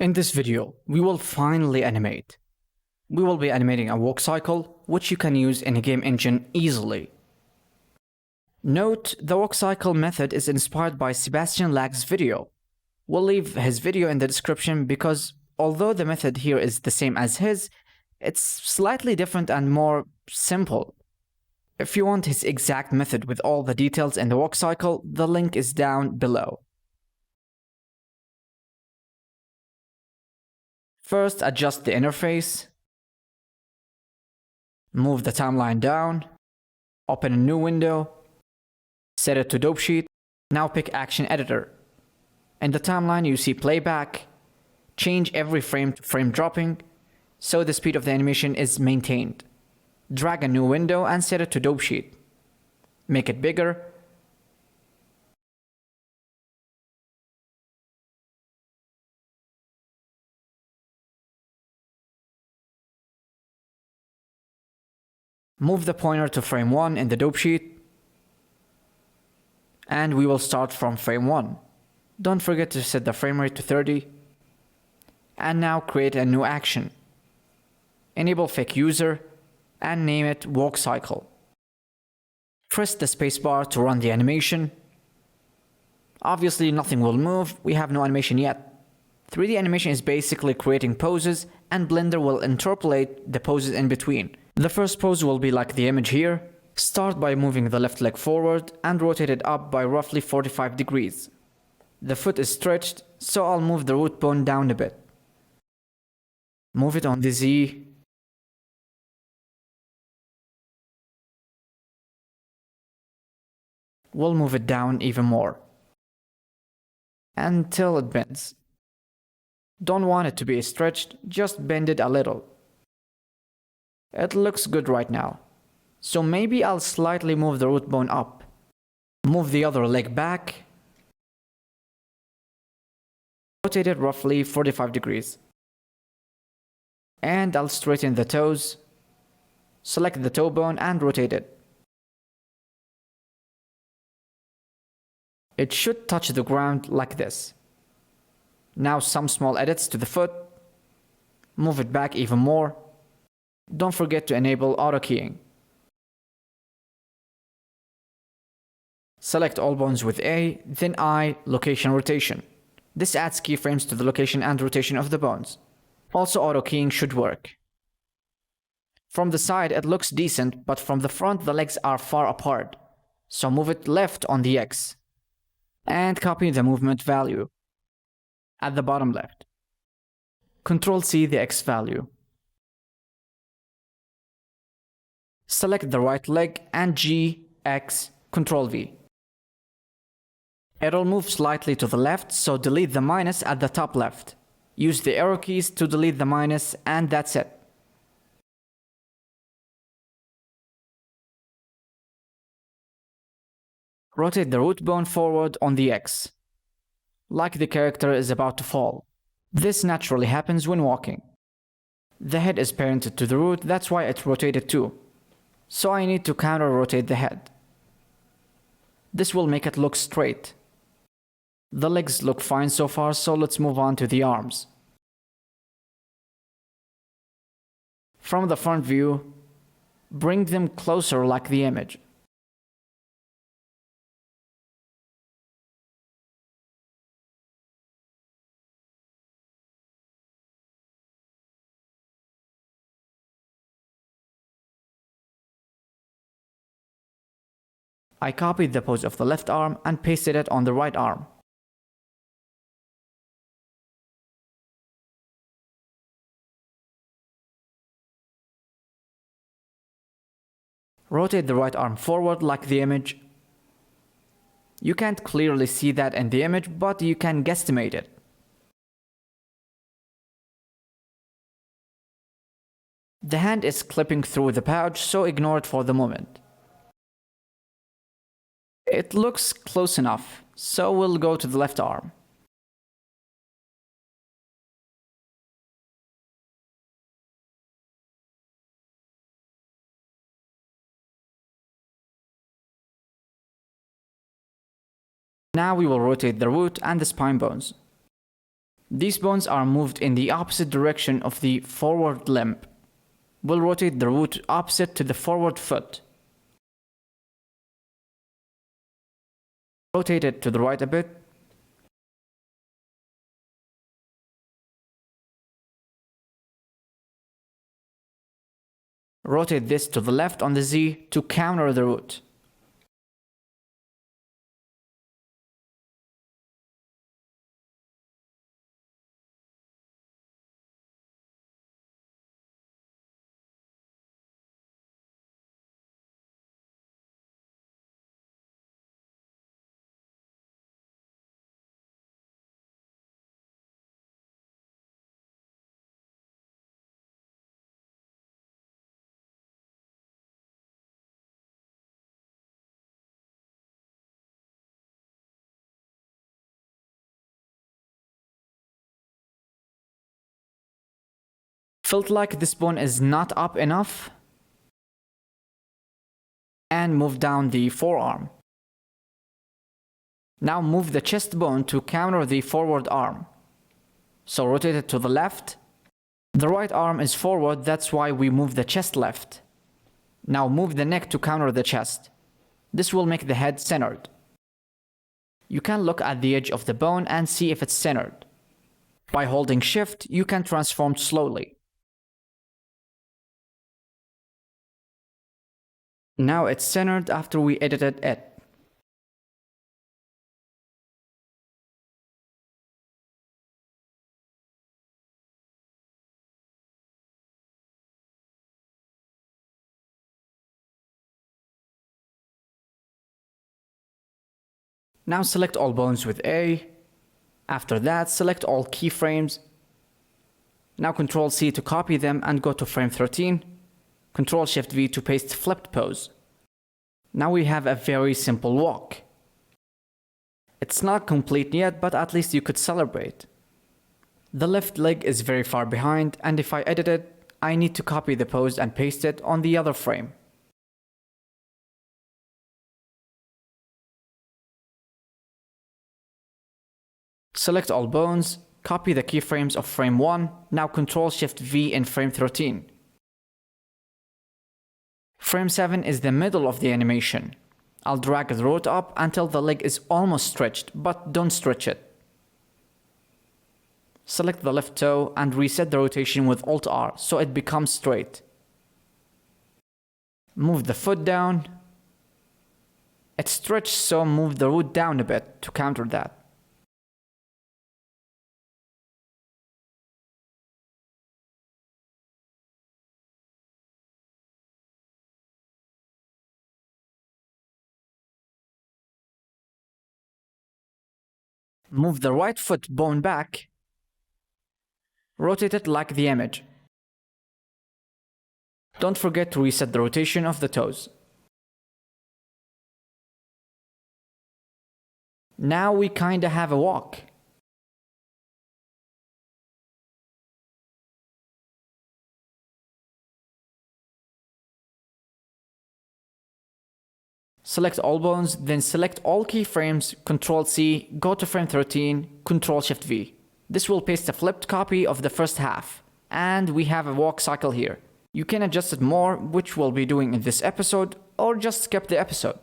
In this video, we will finally animate. We will be animating a walk cycle, which you can use in a game engine easily. Note, the walk cycle method is inspired by Sebastian Lague's video. We'll leave his video in the description because although the method here is the same as his, it's slightly different and more simple. If you want his exact method with all the details in the walk cycle, the link is down below. First, adjust the interface. Move the timeline down. Open a new window. Set it to dope sheet. Now pick Action Editor. In the timeline, you see playback. Change every frame to frame dropping, so the speed of the animation is maintained. Drag a new window and set it to dope sheet. Make it bigger. Move the pointer to frame 1 in the dope sheet. And we will start from frame 1. Don't forget to set the frame rate to 30. And now create a new action. Enable fake user and name it walk cycle. Press the spacebar to run the animation. Obviously nothing will move, we have no animation yet. 3D animation is basically creating poses, and Blender will interpolate the poses in between. The first pose will be like the image here. Start by moving the left leg forward and rotate it up by roughly 45 degrees. The foot is stretched, so I'll move the root bone down a bit. Move it on the Z. We'll move it down even more until it bends. Don't want it to be stretched, just bend it a little. It looks good right now, so maybe I'll slightly move the root bone up. Move the other leg back. Rotate it roughly 45 degrees. And I'll straighten the toes. Select the toe bone and rotate it. It should touch the ground like this. Now some small edits to the foot. Move it back even more. Don't forget to enable auto keying. Select all bones with A, then I, location rotation. This adds keyframes to the location and rotation of the bones. Also auto keying should work. From the side it looks decent, but from the front the legs are far apart. So move it left on the X. And copy the movement value at the bottom left. Ctrl-C the X value. Select the right leg and G, X, Ctrl-V. It'll move slightly to the left, so delete the minus at the top left. Use the arrow keys to delete the minus, and that's it. Rotate the root bone forward on the X, like the character is about to fall. This naturally happens when walking. The head is parented to the root, that's why it's rotated too. So I need to counter-rotate the head. This will make it look straight. The legs look fine so far, so let's move on to the arms. From the front view, bring them closer like the image. I copied the pose of the left arm and pasted it on the right arm. Rotate the right arm forward like the image. You can't clearly see that in the image, but you can guesstimate it. The hand is clipping through the pouch, so ignore it for the moment. It looks close enough, so we'll go to the left arm. Now we will rotate the root and the spine bones. These bones are moved in the opposite direction of the forward limb. We'll rotate the root opposite to the forward foot. Rotate it to the right a bit. Rotate this to the left on the Z to counter the root. Felt like this bone is not up enough? And move down the forearm. Now move the chest bone to counter the forward arm. So rotate it to the left. The right arm is forward, that's why we move the chest left. Now move the neck to counter the chest. This will make the head centered. You can look at the edge of the bone and see if it's centered. By holding Shift, you can transform slowly. Now it's centered after we edited it. Now select all bones with A. After that, select all keyframes. Now Ctrl C to copy them and go to frame 13. Ctrl Shift V to paste flipped pose. Now we have a very simple walk. It's not complete yet, but at least you could celebrate. The left leg is very far behind, and if I edit it, I need to copy the pose and paste it on the other frame. Select all bones, copy the keyframes of frame 1, now Ctrl Shift V in frame 13. Frame 7 is the middle of the animation. I'll drag the root up until the leg is almost stretched, but don't stretch it. Select the left toe and reset the rotation with Alt R so it becomes straight. Move the foot down. It's stretched, so move the root down a bit to counter that. Move the right foot bone back. Rotate it like the image. Don't forget to reset the rotation of the toes. Now we kinda have a walk. Select all bones, then select all keyframes, Ctrl C, go to frame 13, Ctrl Shift V. This will paste a flipped copy of the first half, and we have a walk cycle here. You can adjust it more, which we'll be doing in this episode, or just skip the episode.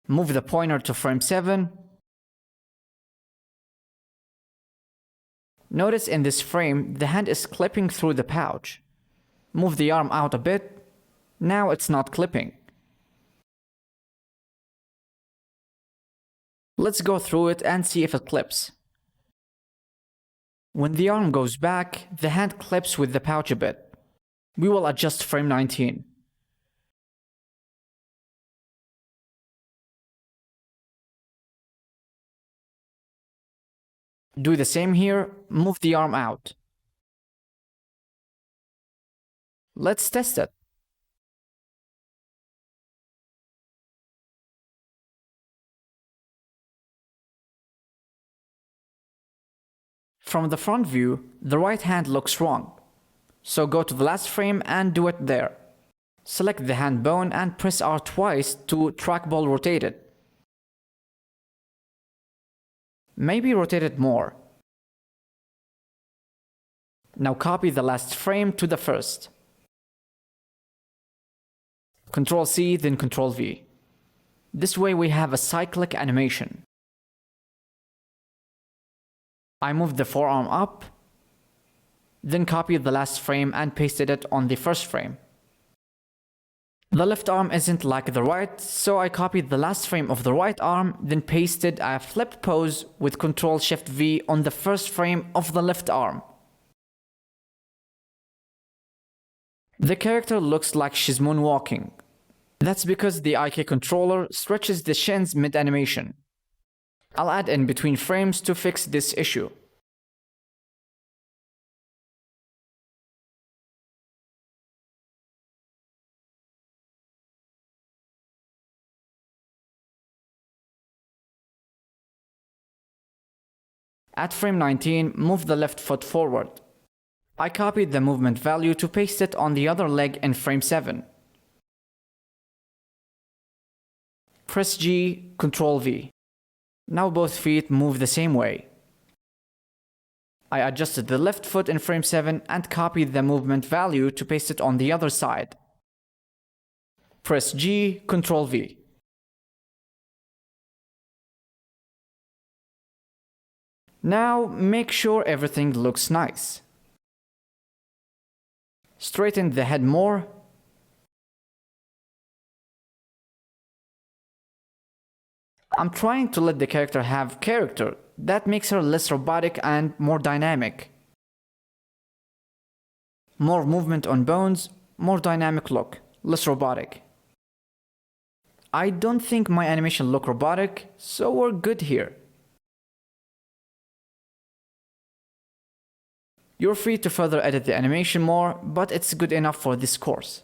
Move the pointer to frame 7. Notice in this frame, the hand is clipping through the pouch. Move the arm out a bit. Now it's not clipping. Let's go through it and see if it clips. When the arm goes back, the hand clips with the pouch a bit. We will adjust frame 19. Do the same here, move the arm out. Let's test it. From the front view, the right hand looks wrong. So go to the last frame and do it there. Select the hand bone and press R twice to trackball rotate it. Maybe rotate it more. Now copy the last frame to the first. Ctrl C, then Ctrl V. This way we have a cyclic animation. I move the forearm up, then copy the last frame and pasted it on the first frame. The left arm isn't like the right, so I copied the last frame of the right arm, then pasted a flip pose with Ctrl Shift V on the first frame of the left arm. The character looks like she's moonwalking. That's because the IK controller stretches the shins mid-animation. I'll add in between frames to fix this issue. At frame 19, move the left foot forward. I copied the movement value to paste it on the other leg in frame 7. Press G, Ctrl V. Now both feet move the same way. I adjusted the left foot in frame 7 and copied the movement value to paste it on the other side. Press G, Ctrl V. Now make sure everything looks nice. Straighten the head more. I'm trying to let the character have character. That makes her less robotic and more dynamic. More movement on bones, more dynamic look, less robotic. I don't think my animation look robotic, so we're good here. You're free to further edit the animation more, but it's good enough for this course.